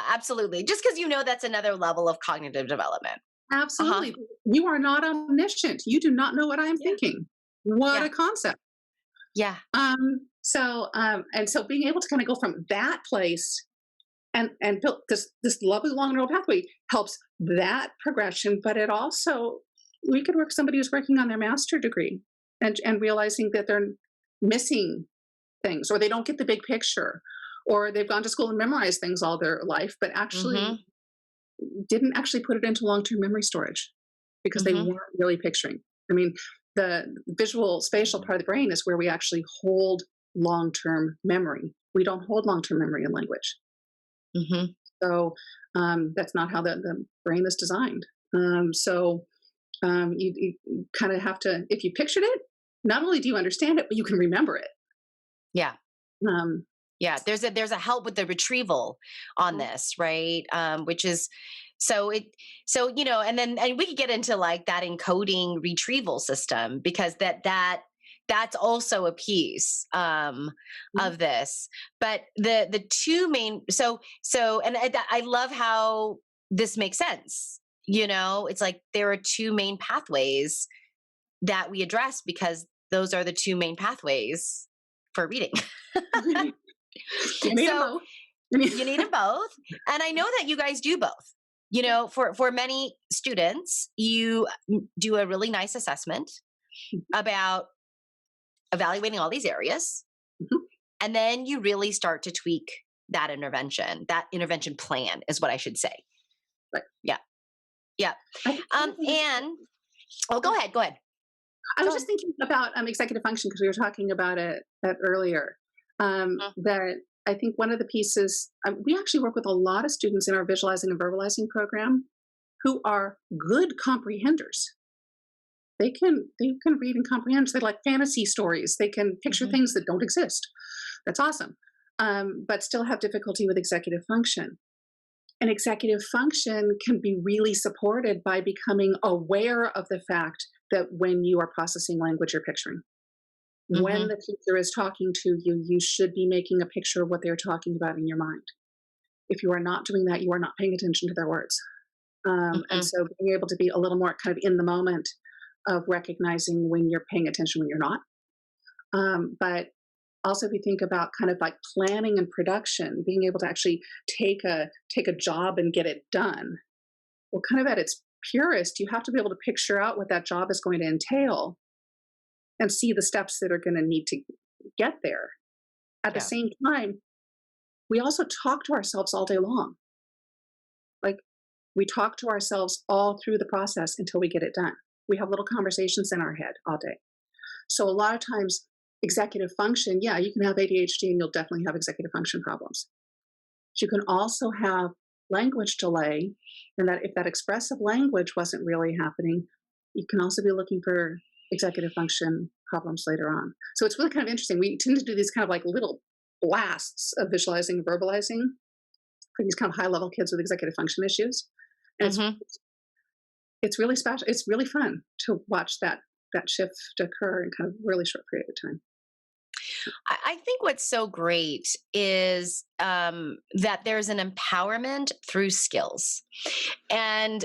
absolutely. Just because that's another level of cognitive development. Absolutely. You are not omniscient. You do not know what I'm thinking. What a concept. Yeah. So being able to kind of go from that place and build this lovely long neural pathway helps that progression, but it also, we could work with somebody who's working on their master degree and realizing that they're missing things, or they don't get the big picture, or they've gone to school and memorized things all their life, but actually didn't actually put it into long-term memory storage because they weren't really picturing. I mean, the visual spatial part of the brain is where we actually hold long-term memory. We don't hold long-term memory in language. So that's not how the brain is designed. You kind of have to, if you pictured it, not only do you understand it, but you can remember it. Yeah. There's a help with the retrieval on this, right? Which is and we could get into like that encoding retrieval system, because that's also a piece of this. But the two main, and I love how this makes sense. It's like there are two main pathways that we address, because those are the two main pathways for reading. You need them both. You need them both. And I know that you guys do both. For many students, you do a really nice assessment about evaluating all these areas. And then you really start to tweak that intervention plan is what I should say. Right. Yeah. And go ahead. I was just thinking about executive function, because we were talking about it earlier. That I think one of the pieces, we actually work with a lot of students in our visualizing and verbalizing program who are good comprehenders. They can read and comprehend. They like fantasy stories. They can picture things that don't exist. That's awesome. But still have difficulty with executive function. And executive function can be really supported by becoming aware of the fact that when you are processing language, you're picturing. When the teacher is talking to you, you should be making a picture of what they're talking about in your mind. If you are not doing that, you are not paying attention to their words. And so being able to be a little more kind of in the moment of recognizing when you're paying attention, when you're not. But also, if you think about kind of like planning and production, being able to actually take a job and get it done. Well, kind of at its purest, you have to be able to picture out what that job is going to entail and see the steps that are going to need to get there. At the same time, we also talk to ourselves all day long. Like, we talk to ourselves all through the process until we get it done. We have little conversations in our head all day. So a lot of times, executive function, yeah, you can have ADHD and you'll definitely have executive function problems. But you can also have language delay, and that if that expressive language wasn't really happening, you can also be looking for executive function problems later on. So it's really kind of interesting. We tend to do these kind of like little blasts of visualizing and verbalizing for these kind of high-level kids with executive function issues. And it's really special. It's really fun to watch that shift occur in kind of really short period of time. I think what's so great is that there's an empowerment through skills. And,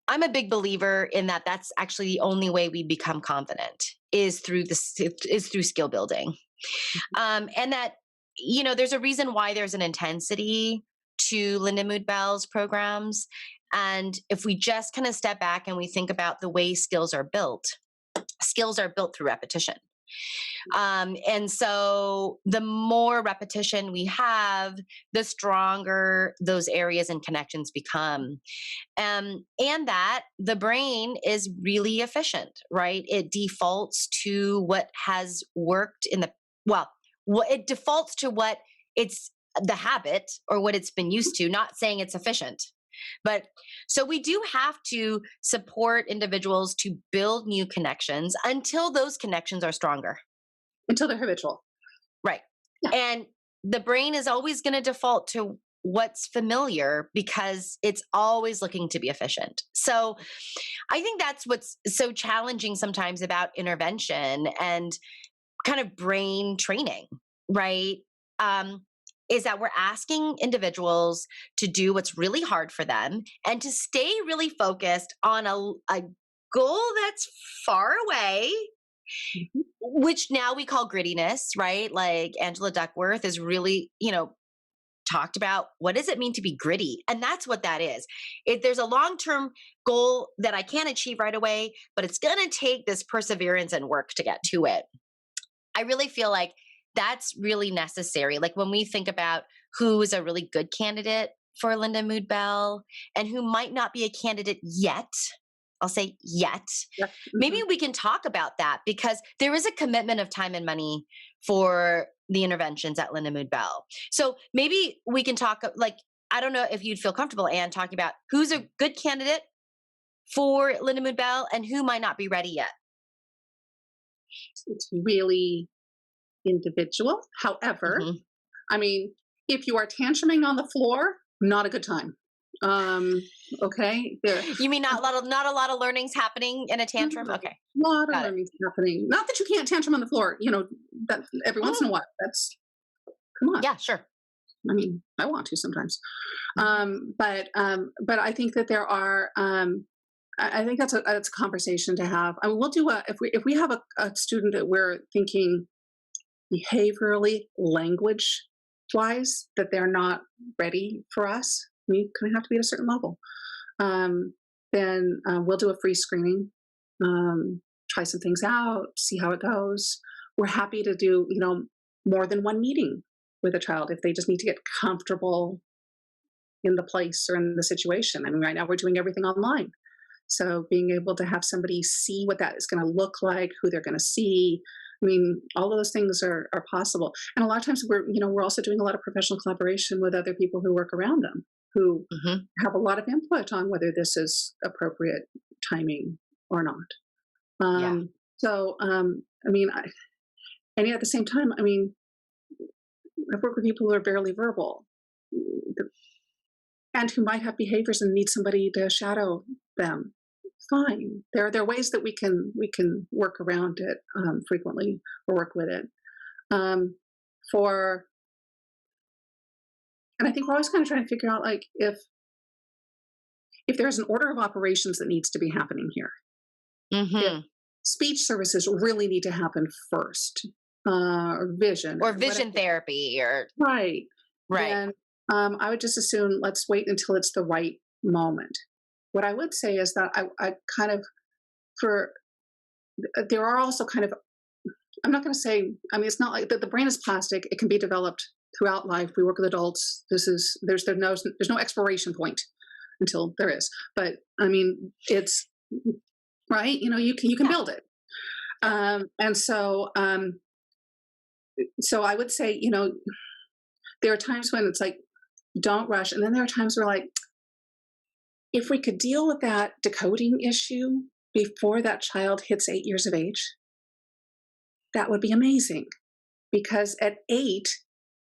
I'm a big believer in that. That's actually the only way we become confident is through skill building. And that, there's a reason why there's an intensity to Lindamood-Bell's programs. And if we just kind of step back and we think about the way skills are built through repetition. And so the more repetition we have, the stronger those areas and connections become. And that the brain is really efficient, right? It defaults to what has worked it defaults to what it's the habit or what it's been used to, not saying it's efficient. But so we do have to support individuals to build new connections until those connections are stronger. Until they're habitual. Right. Yeah. And the brain is always going to default to what's familiar because it's always looking to be efficient. So I think that's what's so challenging sometimes about intervention and kind of brain training, right? Is that we're asking individuals to do what's really hard for them and to stay really focused on a goal that's far away, which now we call grittiness, right? Like Angela Duckworth is really, talked about what does it mean to be gritty? And that's what that is. There's a long-term goal that I can't achieve right away, but it's going to take this perseverance and work to get to it. I really feel like that's really necessary. Like when we think about who is a really good candidate for Lindamood-Bell and who might not be a candidate yet, I'll say yet, maybe we can talk about that because there is a commitment of time and money for the interventions at Lindamood-Bell. So maybe we can talk, I don't know if you'd feel comfortable, Anne, talking about who's a good candidate for Lindamood-Bell and who might not be ready yet. It's really individual. However, I mean, if you are tantruming on the floor, not a good time. Okay. You mean not a lot of learnings happening in a tantrum? Okay. A lot of learnings happening. Not that you can't tantrum on the floor, that every once in a while. Come on. Yeah, sure. I mean, I want to sometimes. But I think that there are, I think that's a conversation to have. I mean, we'll do if we have a student that we're thinking behaviorally, language wise, that they're not ready for us, we kind of have to be at a certain level. Then we'll do a free screening, try some things out, see how it goes. We're happy to do, more than one meeting with a child if they just need to get comfortable in the place or in the situation. I mean, right now we're doing everything online. So being able to have somebody see what that is going to look like, who they're going to see, I mean, all of those things are possible. And a lot of times we're also doing a lot of professional collaboration with other people who work around them, who have a lot of input on whether this is appropriate timing or not. So, I mean, and yet at the same time, I mean, I've worked with people who are barely verbal and who might have behaviors and need somebody to shadow them fine. There are ways that we can work around it frequently or work with it. For And I think we're always kind of trying to figure out like if there's an order of operations that needs to be happening here. Mm-hmm. If speech services really need to happen first, or vision, Or or vision whatever. therapy, or Right. right. Then I would just assume let's wait until it's the right moment. What I would say is that I kind of for there are also kind of, I'm not going to say, I mean, it's not like the brain is plastic. It can be developed throughout life. We work with adults. There's no expiration point until there is. But I mean, it's right. You can build it. And so I would say, there are times when it's like, don't rush. And then there are times where like, if we could deal with that decoding issue before that child hits 8 years of age, that would be amazing. Because at 8,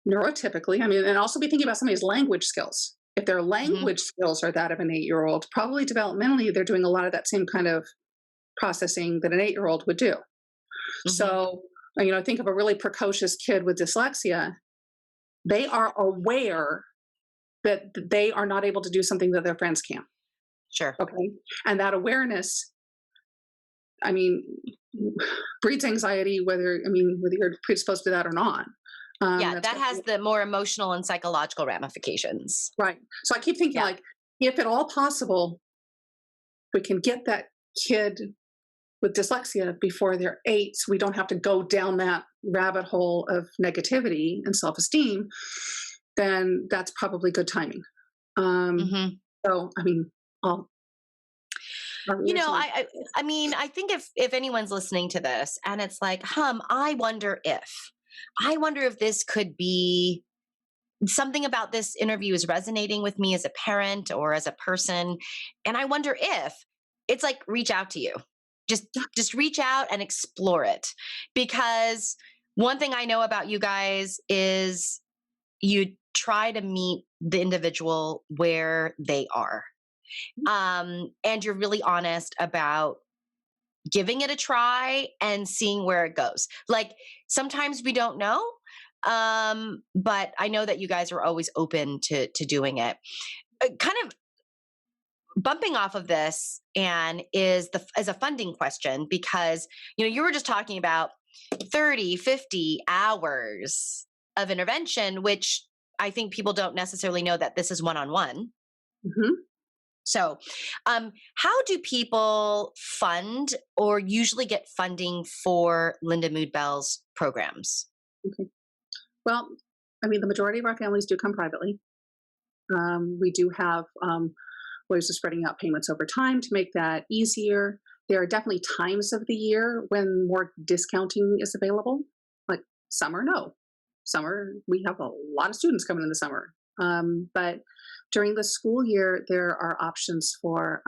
neurotypically, I mean, and also be thinking about somebody's language skills. If their language skills are that of an 8-year-old, probably developmentally, they're doing a lot of that same kind of processing that an 8-year-old would do. Mm-hmm. So, think of a really precocious kid with dyslexia. They are aware that they are not able to do something that their friends can. Sure. Okay. And that awareness, I mean, breeds anxiety, whether you're predisposed to that or not. Yeah, that has the more emotional and psychological ramifications. Right. So I keep thinking like, if at all possible, we can get that kid with dyslexia before they're 8, so we don't have to go down that rabbit hole of negativity and self-esteem, then that's probably good timing. So, I mean, I mean, I think if anyone's listening to this and it's like, I wonder if this could be something about this interview is resonating with me as a parent or as a person. And I wonder if it's like, reach out to you, just reach out and explore it. Because one thing I know about you guys is you try to meet the individual where they are. And you're really honest about giving it a try and seeing where it goes. Like sometimes we don't know, but I know that you guys are always open to doing it. Kind of bumping off of this, and is a funding question, because you were just talking about 30, 50 hours of intervention, which I think people don't necessarily know that this is one-on-one. Mm-hmm. So, how do people fund or usually get funding for Lindamood-Bell's programs? Okay. Well, I mean, the majority of our families do come privately. We do have ways of spreading out payments over time to make that easier. There are definitely times of the year when more discounting is available, like summer, no. Summer, we have a lot of students coming in the summer. But during the school year, there are options for,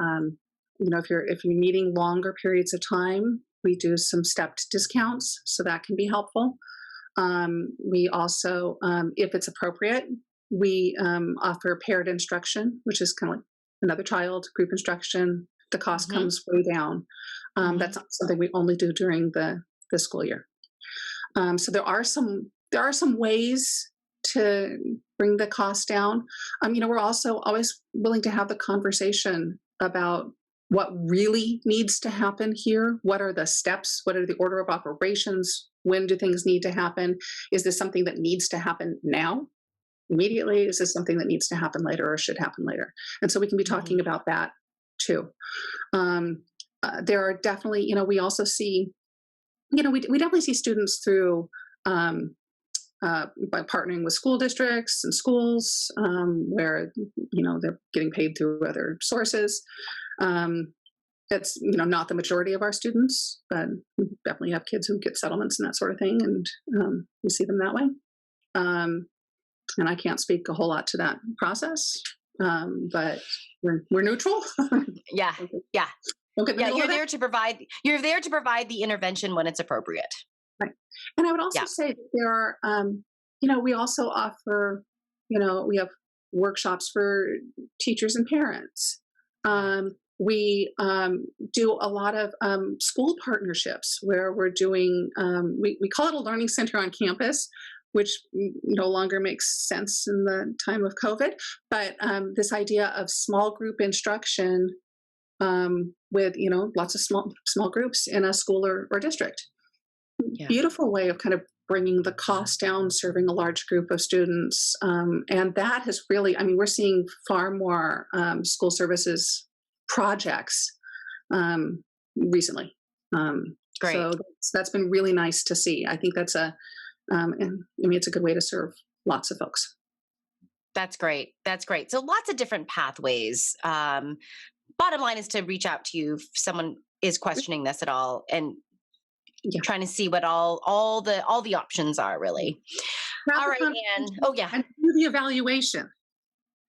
if you're needing longer periods of time, we do some stepped discounts, so that can be helpful. We also, if it's appropriate, we offer paired instruction, which is kind of like another child group instruction. The cost comes way down. That's not something we only do during the school year. So there are some ways to bring the cost down. We're also always willing to have the conversation about what really needs to happen here. What are the steps? What are the order of operations? When do things need to happen? Is this something that needs to happen now, immediately? Is this something that needs to happen later or should happen later? And so we can be talking about that too. There are definitely, we also see, we definitely see students through by partnering with school districts and schools where, they're getting paid through other sources. It's, not the majority of our students, but we definitely have kids who get settlements and that sort of thing. And we see them that way. And I can't speak a whole lot to that process, but we're neutral. Yeah. Yeah. You're there to provide the intervention when it's appropriate. Right. And I would also say that there are, we also offer, we have workshops for teachers and parents. We do a lot of school partnerships where we're doing, we call it a learning center on campus, which no longer makes sense in the time of COVID. But this idea of small group instruction with, lots of small groups in a school or district. Yeah. Beautiful way of kind of bringing the cost down, serving a large group of students. And that has really, we're seeing far more school services projects recently. Great. So that's been really nice to see. I think that's it's a good way to serve lots of folks. That's great. That's great. So lots of different pathways. Bottom line is to reach out to you if someone is questioning this at all, and trying to see what all the options are, really. All right, Anne. Oh yeah. And do the evaluation.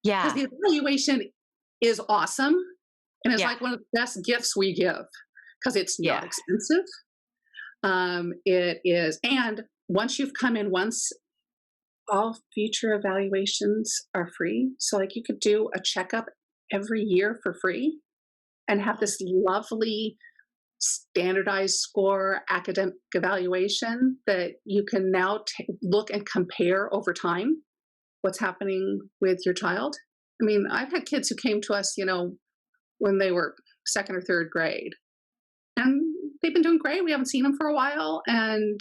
Yeah. Because the evaluation is awesome, and it's Yeah. like one of the best gifts we give because it's not expensive. It is, and once you've come in once, all future evaluations are free. So like you could do a checkup every year for free and have this lovely standardized score academic evaluation that you can now look and compare over time what's happening with your child. I've had kids who came to us, when they were second or third grade, and they've been doing great. We haven't seen them for a while, and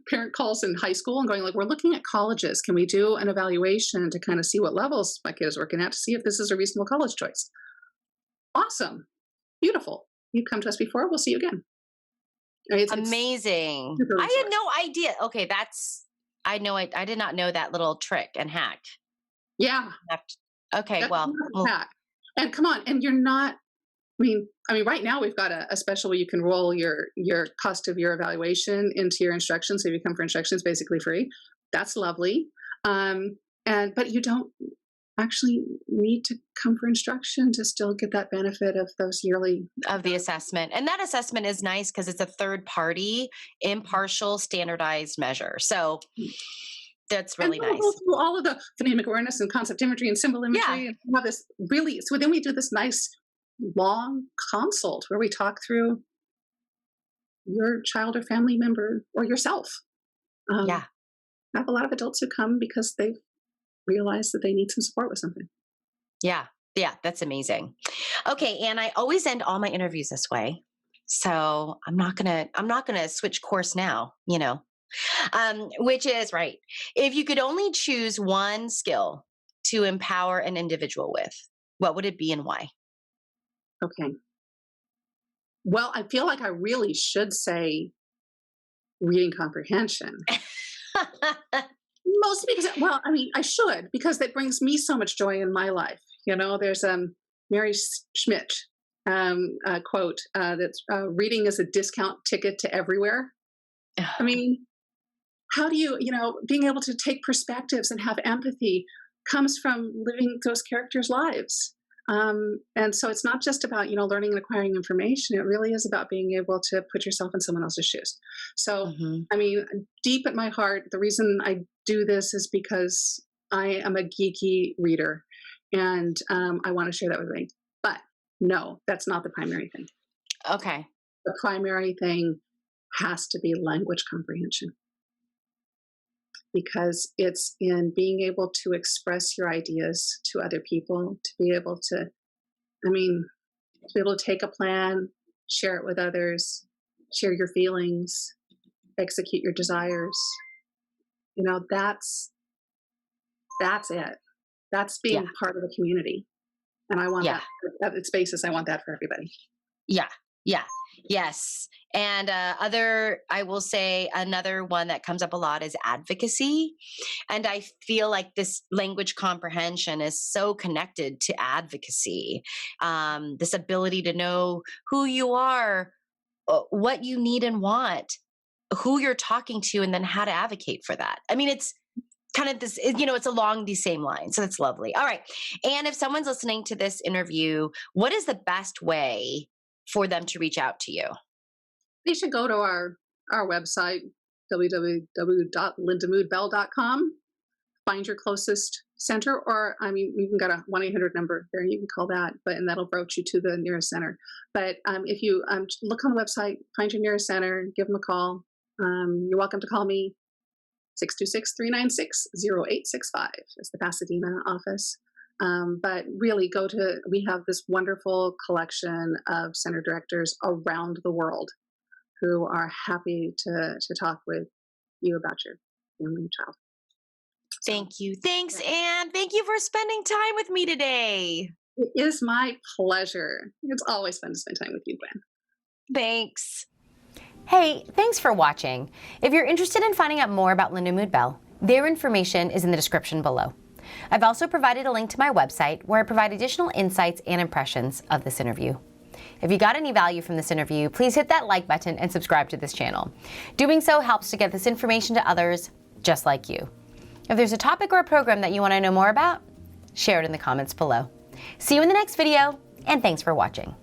parent calls in high school and going like, we're looking at colleges. Can we do an evaluation to kind of see what levels my kid is working at to see if this is a reasonable college choice? Awesome. Beautiful. You've come to us before. We'll see you again. It's amazing. I had no idea. Okay. I did not know that little trick and hack. Yeah. Okay. That's well, hack. And come on. And you're not, right now we've got a special where you can roll your cost of your evaluation into your instructions. So if you come for instructions, basically free. That's lovely. But you don't actually need to come for instruction to still get that benefit of those yearly of the assessment. And that assessment is nice because it's a third party, impartial, standardized measure. So that's really nice. We'll do all of the phonemic awareness and concept imagery and symbol imagery. And have this really, so then we do this nice long consult where we talk through your child or family member or yourself. I have a lot of adults who come because they've realized that they need some support with something. Yeah, that's amazing. Okay, and I always end all my interviews this way, so I'm not gonna switch course now. Which is right. If you could only choose one skill to empower an individual with, what would it be and why? Okay. Well, I feel like I really should say reading comprehension. Mostly because, I should, because that brings me so much joy in my life. There's Mary Schmidt quote that's reading is a discount ticket to everywhere. How do you, being able to take perspectives and have empathy comes from living those characters' lives. And so it's not just about, learning and acquiring information. It really is about being able to put yourself in someone else's shoes. So, deep at my heart, the reason I do this is because I am a geeky reader and I want to share that with me. But no, that's not the primary thing. Okay. The primary thing has to be language comprehension. Because it's in being able to express your ideas to other people, to be able to take a plan, share it with others, share your feelings, execute your desires. That's it. That's being part of the community. And I want that at its basis. I want that for everybody. Yeah. Yes. And I will say another one that comes up a lot is advocacy. And I feel like this language comprehension is so connected to advocacy. This ability to know who you are, what you need and want, who you're talking to, and then how to advocate for that. It's kind of this, it's along these same lines. So that's lovely. All right. And if someone's listening to this interview, what is the best way for them to reach out to you? They should go to our website, www.lindamood-bell.com, find your closest center, or I mean, you can get a 1-800 number there. You can call that, and that'll broach you to the nearest center. But if you look on the website, find your nearest center, give them a call. You're welcome to call me. 626-396-0865 is the Pasadena office. But really we have this wonderful collection of center directors around the world who are happy to talk with you about your family and child. Thank you. Thanks, Anne. Thank you for spending time with me today. It is my pleasure. It's always fun to spend time with you, Gwen. Thanks. Hey, thanks for watching. If you're interested in finding out more about Lindamood-Bell, their information is in the description below. I've also provided a link to my website where I provide additional insights and impressions of this interview. If you got any value from this interview, please hit that like button and subscribe to this channel. Doing so helps to get this information to others just like you. If there's a topic or a program that you want to know more about, share it in the comments below. See you in the next video, and thanks for watching.